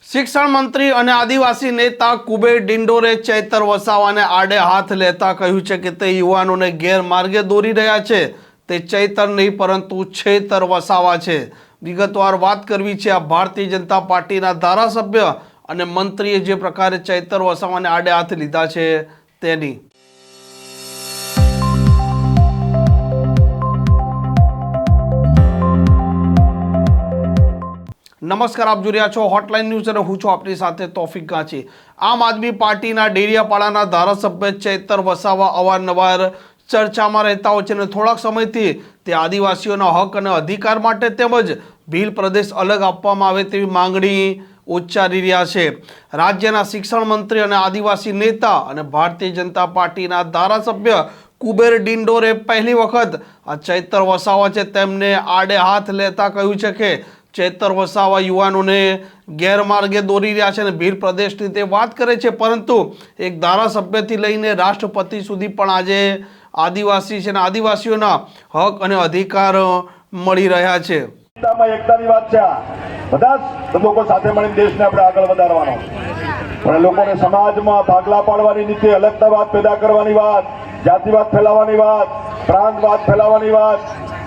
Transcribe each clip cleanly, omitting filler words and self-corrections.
શિક્ષણ મંત્રી અને આદિવાસી નેતા કુબેર ડિંડોરે ચૈતર વસાવાને આડે હાથ લેતા કહ્યું છે કે તે યુવાનોને ગેરમાર્ગે દોરી રહ્યા છે। તે ચૈતર નહીં પરંતુ છેતર વસાવા છે। વિગતવાર વાત કરવી છે આ ભારતીય જનતા પાર્ટીના ધારાસભ્ય અને મંત્રીએ જે પ્રકારે ચૈતર વસાવાને આડે હાથ લીધા છે તેની। નમસ્કાર, આપ જોઈ રહ્યા છો હોટલાઇન ન્યૂઝ અને હું છું આપની સાથે તોફિક ગાંચી। આમ આદમી પાર્ટીના ડેડિયાપાડાના ધારાસભ્ય ચૈતર વસાવા અવારનવાર ચર્ચામાં રહેતા હોય છે અને થોડાક સમયથી તે આદિવાસીઓના હક અને અધિકાર માટે તેમજ ભીલ પ્રદેશ અલગ આપવામાં આવે તેવી માંગણી ઉચ્ચારી રહ્યા છે। રાજ્યના શિક્ષણ મંત્રી અને આદિવાસી નેતા અને ભારતીય જનતા પાર્ટીના ધારાસભ્ય કુબેર ડિંડોરે પહેલી વખત આ ચૈતર વસાવા છે તેમને આડે હાથ લેતા કહ્યું છે કે ચૈતર વસાવા યુવાનોને ગેરમાર્ગે દોરી રહ્યા છે અને ભીલ પ્રદેશની તે વાત કરે છે, પરંતુ એક ધારાસભ્યથી લઈને રાષ્ટ્રપતિ સુધી પણ આજે આદિવાસી છે અને આદિવાસીઓના હક અને અધિકાર મળી રહ્યા છે। એકતાની વાત છે, બધા જ લોકો સાથે મળીને દેશને આપણે આગળ વધારવાનો, પણ લોકોને સમાજમાં ભાગલા પાડવાની નીતિ, અલગતાવાદ પેદા કરવાની વાત, જાતિવાદ ફેલાવવાની વાત, પ્રાંતવાદ ફેલાવવાની વાત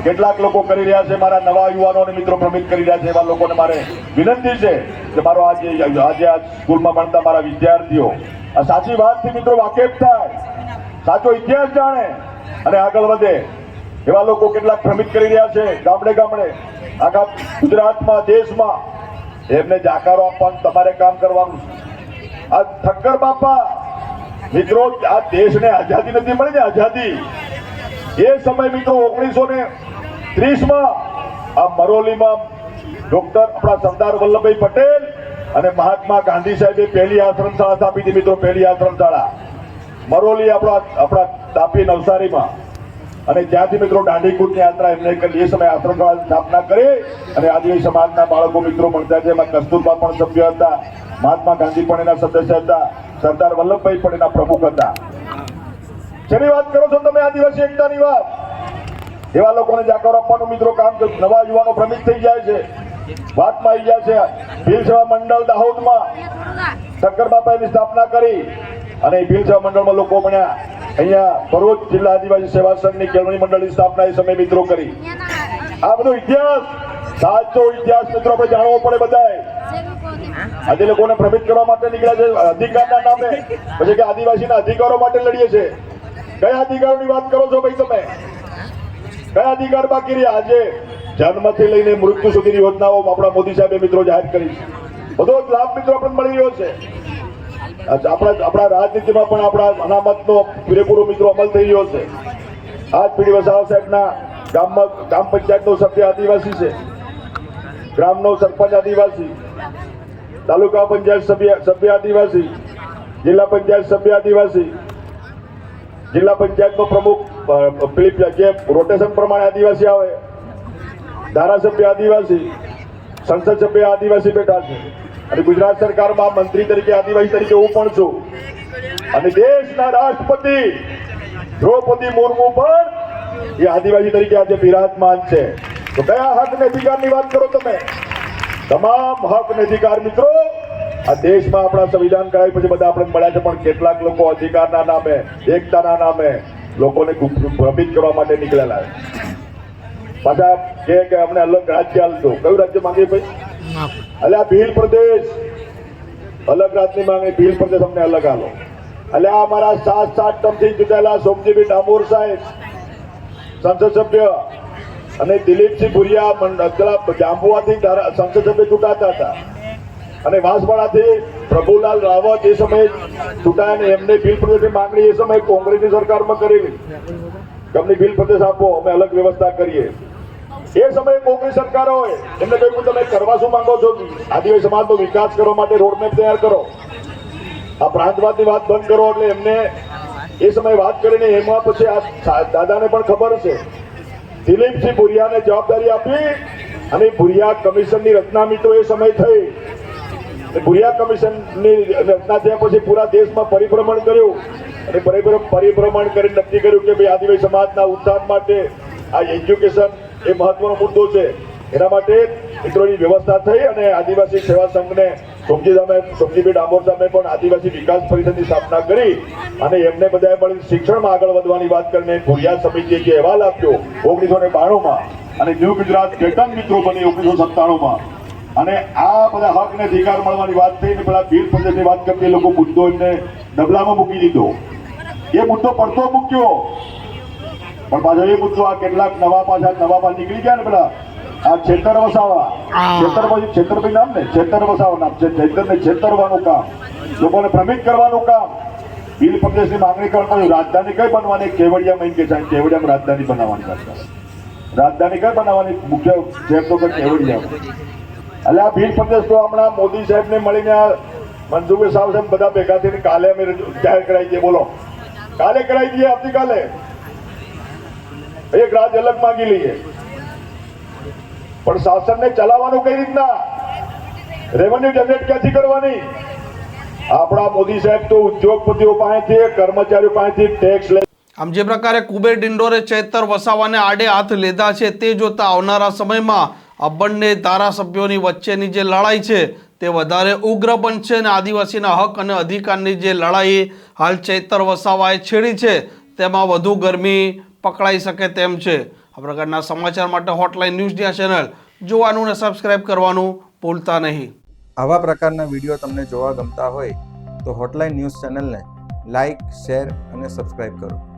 કેટલાક લોકો કરી રહ્યા છે। મારા નવા યુવાનો અને મિત્રો ભ્રમિત કરી રહ્યા છે। એવા લોકોને મારે વિનંતી છે કે મારો આજે આ સ્કૂલમાં ભણતા મારા વિદ્યાર્થીઓ આ સાચી વાતથી મિત્રો વાકેફ થાય, સાચો ઇતિહાસ જાણે અને આગળ વધે। એવા લોકો કેટલાક ભ્રમિત કરી રહ્યા છે ગામડે ગામડે, આખા ગુજરાતમાં, દેશમાં। એમને જાકારો આપવાનું તમારે કામ કરવાનું છે। આ ઠક્કર બાપા મિત્રો, આ દેશને આઝાદી નથી મળી ને, આઝાદી એ સમય મિત્રો 1930માં આ મરોલીમાં ડોક્ટર આપણા સરદાર વલ્લભભાઈ પટેલ અને મહાત્મા ગાંધી સાહેબે પહેલી આશ્રમશાળા સ્થાપી હતી મિત્રો। પહેલી આશ્રમશાળા મરોલી આપણા તાપી નવસારીમાં, અને ત્યાંથી મિત્રો દાંડીકૂટની યાત્રા એમને કરી। એ સમયે આશ્રમશાળાની સ્થાપના કરી અને આદિવાસી સમાજના બાળકો મિત્રો ભણતા છે। એમાં કસ્તુરબા પણ સભ્ય હતા, મહાત્મા ગાંધી પણ એના સદસ્ય હતા, સરદાર વલ્લભભાઈ પણ એના પ્રમુખ હતા। જેની વાત કરો છો તમે, આદિવાસી એકતાની વાત, એવા લોકોને જાકારો આપવાનું મિત્રો કામ કર્યું। નવા યુવાનો ભ્રમિત થઈ જાય છે, વાતમાં આવી જાય છે। ભીલ સેવા મંડળ દાહોદમાં શંકર બાપાની સ્થાપના કરી અને ભીલ સેવા મંડળમાં લોકો બન્યા। અહીંયા ભરૂચ જિલ્લા આદિવાસી સેવા સંઘની કેળવણી મંડળની સ્થાપના એ સમય મિત્રો કરી। આ બધો ઇતિહાસ, સાચો ઇતિહાસ મિત્રો આપણે જાણવો પડે બધાએ। આજે લોકોને ભ્રમિત કરવા માટે નીકળ્યા છે અધિકારના નામે, પછી કે આદિવાસીના અધિકારો માટે લડીએ છે। કયા અધિકારોની વાત કરો છો ભાઈ તમે? કયા અધિકાર બાકી રહ્યા? આજે જન્મથી લઈને મૃત્યુ સુધીની યોજનાઓ આપણા મોદી સાહેબે મિત્રો જાહેર કરી છે। બધો જ લાભ મિત્રો આપણને મળી રહ્યો છે। આપણા રાજનીતિમાં પણ આપણા અનામતનો પૂરેપૂરો મિત્રો અમલ થઈ રહ્યો છે। આજ પીડી વસાવા સાહેબના ગામમાં ગ્રામ પંચાયતનો સભ્ય આદિવાસી છે, ગ્રામનો સરપંચ આદિવાસી, તાલુકા પંચાયત સભ્ય આદિવાસી, જિલ્લા પંચાયત સભ્ય આદિવાસી, જિલ્લા પંચાયતનો પ્રમુખ જે રોટેશન પ્રમાણે આદિવાસી આવે, ધારાસભ્ય આદિવાસી, સંસદ સભ્ય આદિવાસી બેઠા છે, અને ગુજરાત સરકારમાં મંત્રી તરીકે આદિવાસી તરીકે હું પણ છું, અને દેશના રાષ્ટ્રપતિ દ્રૌપદી મુર્મુ પણ એ આદિવાસી તરીકે આજે બિરાજમાન છે। તો કયા હક અને અધિકારની વાત કરો તમે? તમામ હક અને અધિકાર મિત્રો આ દેશમાં આપણા સંવિધાન કરાવી પછી બધા આપણે મળ્યા છે, પણ કેટલાક લોકો અધિકારના નામે, એકતાના નામે લોકોને ભ્રમિત કરવા માટે નીકળેલા છે। પાછા કે અમને અલગ રાજ્ય હાલજો। કયું રાજ્ય માંગે ભાઈ? એટલે આ ભીલ પ્રદેશ અલગ રાજ્યની માંગે, ભીલ પ્રદેશ અમને અલગ હાલો। એટલે આ અમારા 7 ટર્મથી ચૂંટાયેલા સોમજીભાઈ ડામોર સાહેબ સંસદ સભ્ય અને દિલીપસિંહ ભુરિયા જાંબુઆથી સંસદ સભ્ય ચૂંટાતા હતા, અને વાંસવાડાથી પ્રભુલાલ રાવત એ સમયે ચૂંટાયા અને એમને ભીલ પ્રદેશની માંગણી એ સમયે કોંગ્રેસની સરકારમાં કરેલી કે અમને ભીલ પ્રદેશ આપો, અમે અલગ વ્યવસ્થા કરીએ। એ સમયે કોંગ્રેસ સરકાર હોય એમને કહ્યું તમે કરવા શું માંગો છો? આદિવાસી સમાજનો વિકાસ કરવા માટે રોડમેપ તૈયાર કરો, આ પ્રાંતવાદની વાત બંધ કરો। એટલે એમને એ સમયે વાત કરીને એમાં પછી આ દાદાને પણ ખબર છે, દિલીપસિંહ ભુરિયાને જવાબદારી આપી અને ભુરિયા કમિશનની રચના મિત્રો એ સમય થઈ। ભુરિયા કમિશનની રચના થયા પછી પૂરા દેશમાં પરિભ્રમણ કર્યું અને પરિભ્રમણ કરી નક્કી કર્યું કે ભાઈ આદિવાસી સમાજના ઉત્થાન માટે આ એજ્યુકેશન એ મહત્વનો મુદ્દો છે। એના માટે મિત્રોની વ્યવસ્થા થઈ અને આદિવાસી સેવા સંઘને સોમજીભાઈ ડામોર સાહેબે પણ આદિવાસી વિકાસ પરિષદની સ્થાપના કરી અને એમને બધાએ મળી શિક્ષણમાં આગળ વધવાની વાત કરીને ભુરિયા સમિતિએ જે અહેવાલ આપ્યો 1992માં અને ન્યૂ ગુજરાત પેટર્ન મિત્રો બની 1997માં અને આ બધા હક ને અધિકાર મળવાની વાત થઈને પેલા ભીલ પ્રદેશની વાત કરતી એ લોકો મુદ્દો એમને ડબલામાં મૂકી દીધો. એ મુદ્દો પડતો મૂક્યો પણ પાછો એ મુદ્દો આ કેટલાક નવા નીકળી ગયા ને પેલા આ છેતર વસાવા છેતરભાઈ નામ ને છેતર વસાવા નામ છે છેતરને છેતરવાનું કામ લોકોને ભ્રમિત કરવાનું કામ ભીલ પ્રદેશની માંગણી કરવાની રાજધાની કઈ બનવાની કેવડિયા મહિન કે સાહેબ કેવડિયામાં રાજધાની બનાવવાની વાત રાજધાની કઈ બનાવવાની મુખ્ય શહેર તો કેવડિયા એટલે આ ભીલ પ્રદેશ તો હમણાં મોદી સાહેબને મળીને મનસુખભાઈ સાહેબ બધા ભેગા થઈને કાલે અમે જાહેર કરાવી દઈએ. બોલો કાલે કરાવી દઈએ, આવતીકાલે એક રાજ અલગ માંગી લઈએ. પણ શાસનને ચલાવવાનું કઈ રીતના, રેવન્યુ જનરેટ ક્યાંથી કરવાની? આપણા મોદી સાહેબ તો ઉદ્યોગપતિઓ પાસેથી કર્મચારીઓ પાસેથી ટેક્સ લે. આમ જે પ્રકારે કુબેર ડિંડોરે ચૈતર વસાવાને આડે હાથ લીધા છે તે જોતા આવનારા સમયમાં આ બંને ધારાસભ્યોની વચ્ચેની જે લડાઈ છે તે વધારે ઉગ્ર બનશે અને આદિવાસીના હક અને અધિકારની જે લડાઈ હાલ ચૈતર વસાવાએ છેડી છે તેમાં વધુ ગરમી પકડાઈ શકે તેમ છે. આ પ્રકારના સમાચાર માટે હોટલાઇન ન્યૂઝ ચેનલ જોવાનું અને સબસ્ક્રાઇબ કરવાનું ભૂલતા નહીં. આવા પ્રકારના વિડીયો તમને જોવા ગમતા હોય તો હોટલાઇન ન્યૂઝ ચેનલને લાઇક, શેર અને સબસ્ક્રાઇબ કરો.